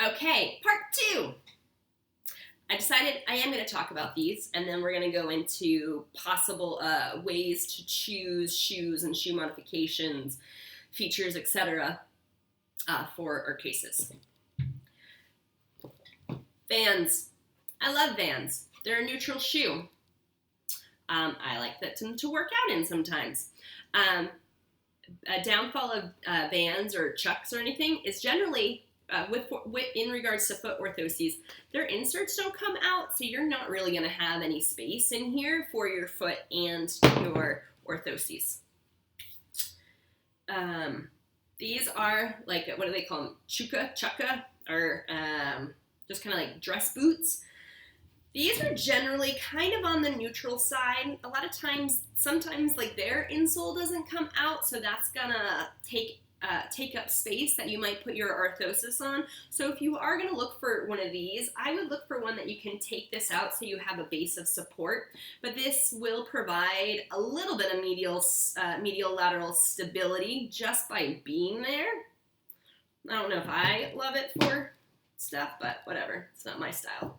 Okay, part two. I decided I am going to talk about these, and then we're going to go into possible ways to choose shoes and shoe modifications, features, etc. For our cases. Vans. I love Vans. They're a neutral shoe. I like them to work out in sometimes. A downfall of Vans or Chucks or anything is generally in regards to foot orthoses, their inserts don't come out, so you're not really going to have any space in here for your foot and your orthoses. These are like, what do they call them? Chukka, or just kind of like dress boots. These are generally kind of on the neutral side. A lot of times, sometimes like their insole doesn't come out, so that's gonna take up space that you might put your orthosis on. So if you are going to look for one of these, I would look for one that you can take this out so you have a base of support. But this will provide a little bit of medial lateral stability just by being there. I don't know if I love it for stuff, but whatever. It's not my style.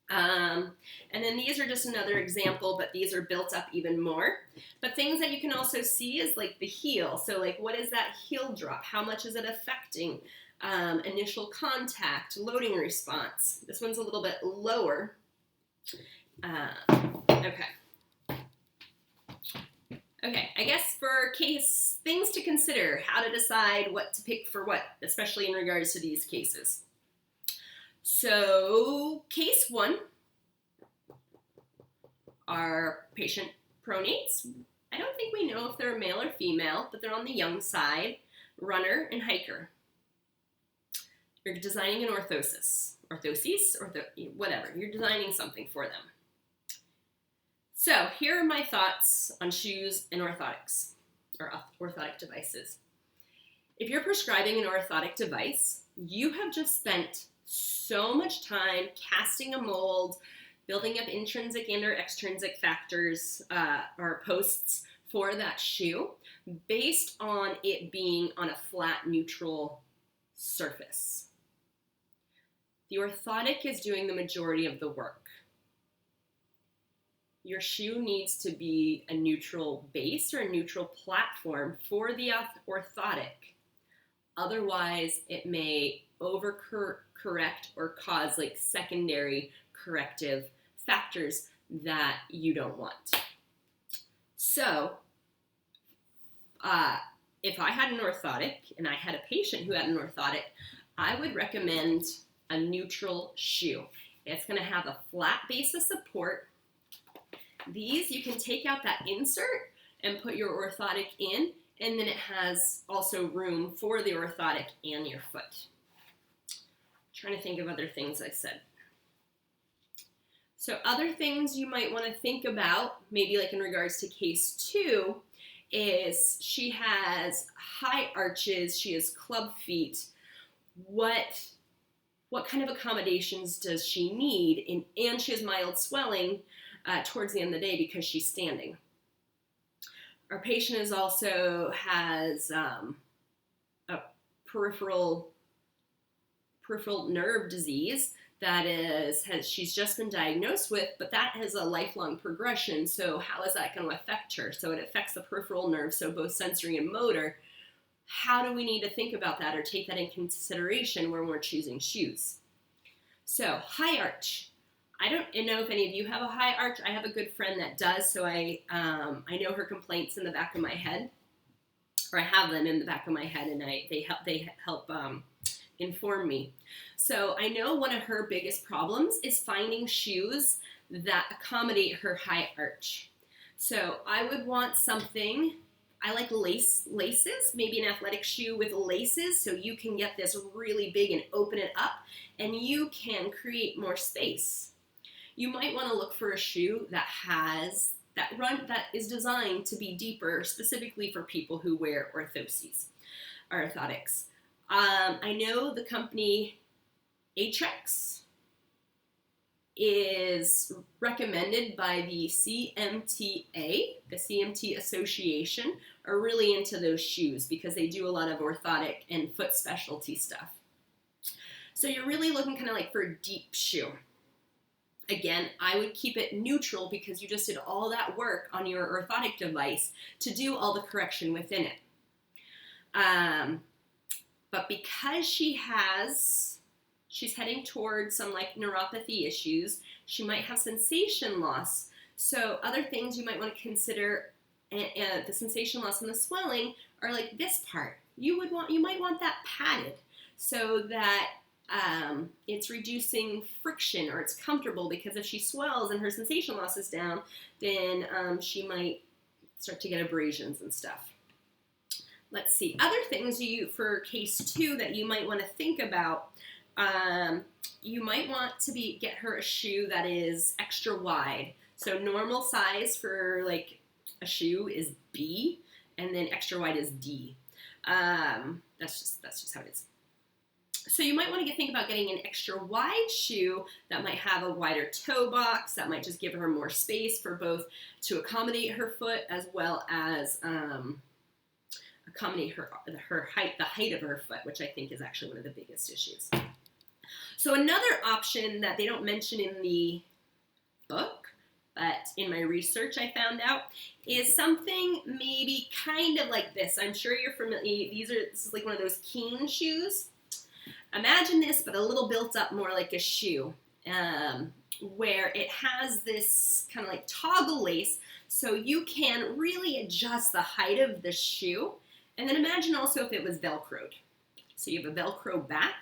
And then these are just another example, but these are built up even more. But things that you can also see is like the heel. So like, what is that heel drop? How much is it affecting initial contact, loading response? This one's a little bit lower. Okay, I guess for case things to consider, how to decide what to pick for what, especially in regards to these cases. So, case one are patient pronates. I don't think we know if they're male or female, but they're on the young side, runner and hiker. You're designing an orthoses, or whatever. You're designing something for them. So, here are my thoughts on shoes and orthotics, or orthotic devices. If you're prescribing an orthotic device, you have just spent so much time casting a mold, building up intrinsic and or extrinsic factors or posts for that shoe based on it being on a flat neutral surface. The orthotic is doing the majority of the work. Your shoe needs to be a neutral base or a neutral platform for the orthotic. Otherwise, it may overcorrect or cause like secondary corrective factors that you don't want. So, if I had an orthotic and I had a patient who had an orthotic, I would recommend a neutral shoe. It's going to have a flat base of support. These, you can take out that insert and put your orthotic in, and then it has also room for the orthotic and your foot. Trying to think of other things I said. So other things you might want to think about, maybe like in regards to case two, is she has high arches, she has club feet. What kind of accommodations does she need? And she has mild swelling towards the end of the day because she's standing. Our patient also has a peripheral nerve disease that she's just been diagnosed with, but that has a lifelong progression. So how is that going to affect her? So it affects the peripheral nerves, so both sensory and motor. How do we need to think about that or take that in consideration when we're choosing shoes? So high arch. I don't know if any of you have a high arch. I have a good friend that does, so I know her complaints in the back of my head, or I have them in the back of my head, and they help inform me. So I know one of her biggest problems is finding shoes that accommodate her high arch. So I would want something, I like laces, maybe an athletic shoe with laces, so you can get this really big and open it up, and you can create more space. You might want to look for a shoe that has that is designed to be deeper, specifically for people who wear orthoses or orthotics. I know the company Aetrex is recommended by the CMTA, the CMT Association, are really into those shoes because they do a lot of orthotic and foot specialty stuff. So you're really looking kind of like for a deep shoe. Again, I would keep it neutral because you just did all that work on your orthotic device to do all the correction within it. But because she's heading towards some like neuropathy issues, she might have sensation loss. So other things you might want to consider, the sensation loss and the swelling are like this part. You might want that padded so that it's reducing friction, or it's comfortable, because if she swells and her sensation loss is down, then she might start to get abrasions and stuff. Let's see, other things for case 2 that you might want to think about. You might want to get her a shoe that is extra wide. So normal size for like a shoe is B, and then extra wide is D. That's just how it is. So you might want to think about getting an extra wide shoe that might have a wider toe box, that might just give her more space for both to accommodate her foot as well as accommodate her height, the height of her foot, which I think is actually one of the biggest issues. So another option that they don't mention in the book, but in my research I found out, is something maybe kind of like this. I'm sure you're familiar. This is like one of those Keen shoes. Imagine this, but a little built up more like a shoe, where it has this kind of like toggle lace, so you can really adjust the height of the shoe. And then imagine also if it was Velcroed. So you have a Velcro back.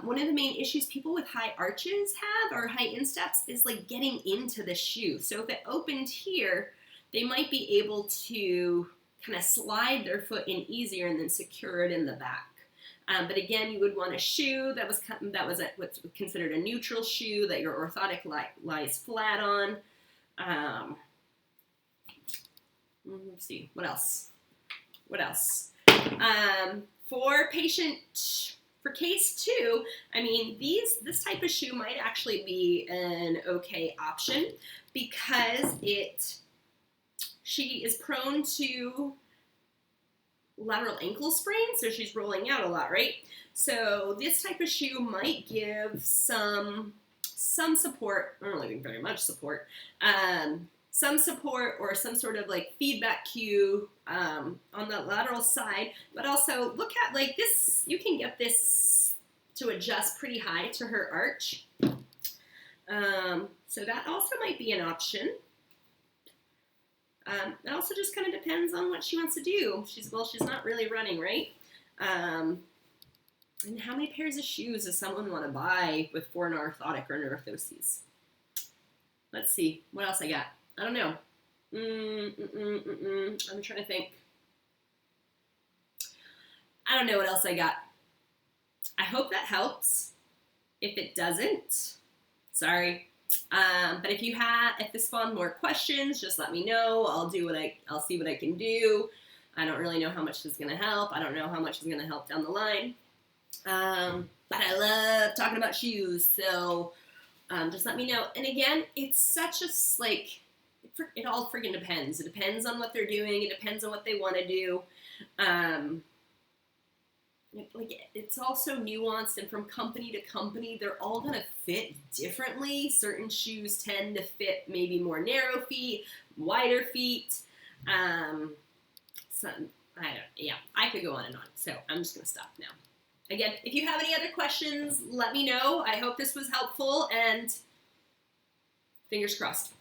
One of the main issues people with high arches have, or high insteps, is like getting into the shoe. So if it opened here, they might be able to kind of slide their foot in easier and then secure it in the back. But again, you would want a shoe that was what's considered a neutral shoe, that your orthotic lies flat on. Let's see, what else? For case 2, I mean, this type of shoe might actually be an okay option because she is prone to lateral ankle sprain, so she's rolling out a lot, right? So this type of shoe might give some support, I don't really think very much support, some support or some sort of like feedback cue on the lateral side, but also look at like this, you can get this to adjust pretty high to her arch. So that also might be an option. It also just kind of depends on what she wants to do. She's not really running, right? And how many pairs of shoes does someone want to buy with foreign orthotic or orthoses? Let's see, what else I got? I don't know. I'm trying to think. I don't know what else I got. I hope that helps. If it doesn't, sorry. But if this spawned more questions, just let me know. I'll see what I can do. I don't really know how much is going to help. I don't know how much is going to help down the line. But I love talking about shoes, so just let me know. And again, it's such a, like, it all freaking depends. It depends on what they're doing. It depends on what they want to do. It's also nuanced, and from company to company, they're all going to fit differently. Certain shoes tend to fit maybe more narrow feet, wider feet. I could go on and on. So I'm just going to stop now. Again, if you have any other questions, let me know. I hope this was helpful, and fingers crossed.